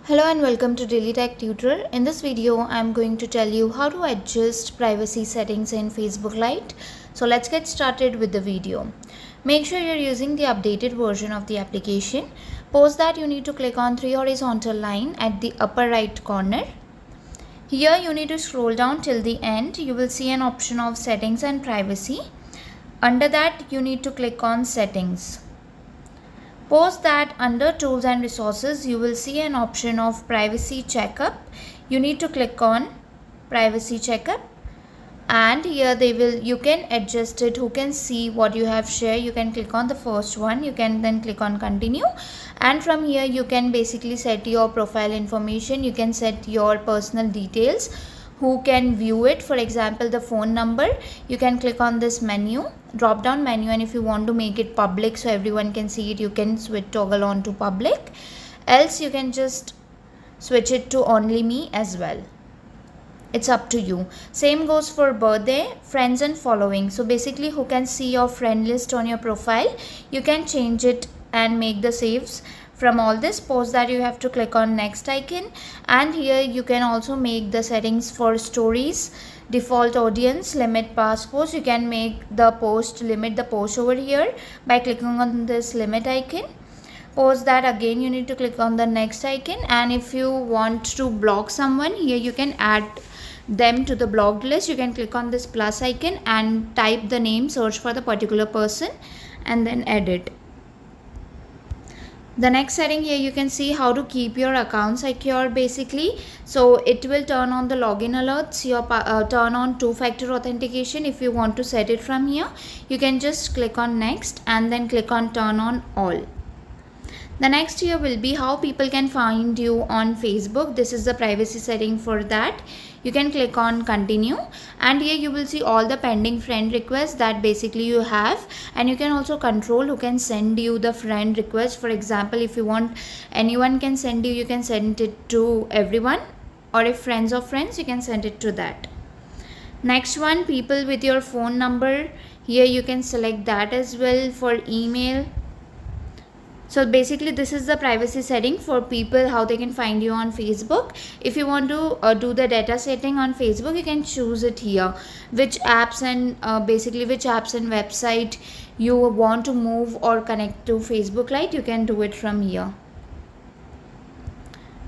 Hello and welcome to Daily Tech Tutor. In this video, I'm going to tell you how to adjust privacy settings in Facebook Lite. So let's get started with the video. Make sure you're using the updated version of the application. Post that you need to click on three horizontal line at the upper right corner. Here you need to scroll down till the end. You will see an option of settings and privacy. Under that, you need to click on settings. Post that under tools and resources, you will see an option of privacy checkup. You need to click on privacy checkup, and here you can adjust it. Who can see what you have shared? You can click on the first one. You can then click on continue, and from here you can basically set your profile information. You can set your personal details, who can view it. For example, the phone number. You can click on this menu, drop down menu, and if you want to make it public so everyone can see it, you can toggle on to public. Else you can just switch it to only me as well. It's up to you. Same goes for birthday, friends and following. So basically, who can see your friend list on your profile, you can change it and make the saves. From all this, post that you have to click on next icon, and here you can also make the settings for stories, default audience, limit past posts. You can make the post, limit the post over here by clicking on this limit icon. Post that again, you need to click on the next icon, and if you want to block someone, here you can add them to the blocked list. You can click on this plus icon and type the name, search for the particular person, and then edit. The next setting here, you can see how to keep your account secure basically. So it will turn on the login alerts, turn on two-factor authentication. If you want to set it from here, you can just click on next and then click on turn on all. The next here will be how people can find you on Facebook. This is the privacy setting for that. You can click on continue, and here you will see all the pending friend requests that basically you have, and you can also control who can send you the friend request. For example, if you want anyone can send you, you can send it to everyone, or if friends of friends, you can send it to that. Next one, people with your phone number. Here you can select that as well. For email, so basically this is the privacy setting for people, how they can find you on Facebook. If you want to do the data setting on Facebook, you can choose it here, which apps and which apps and website you want to move or connect to Facebook Lite. You can do it from here.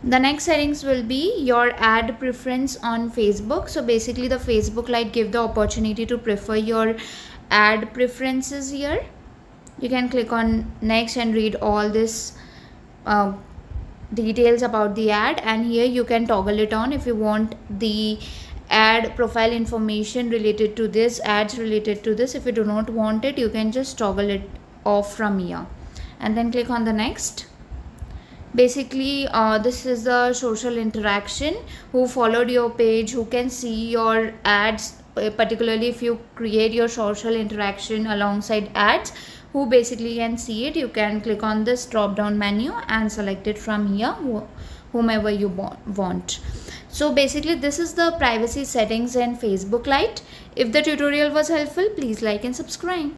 The next settings will be your ad preference on Facebook. So basically the Facebook Lite give the opportunity to prefer your ad preferences here. You can click on next and read all this details about the ad, and here you can toggle it on if you want the ad profile information related to this, ads related to this. If you do not want it, you can just toggle it off from here and then click on the next. Basically this is the social interaction, who followed your page, who can see your ads, particularly if you create your social interaction alongside ads, who basically can see it. You can click on this drop down menu and select it from here, whomever you want. So basically this is the privacy settings in Facebook Lite. If the tutorial was helpful, please like and subscribe.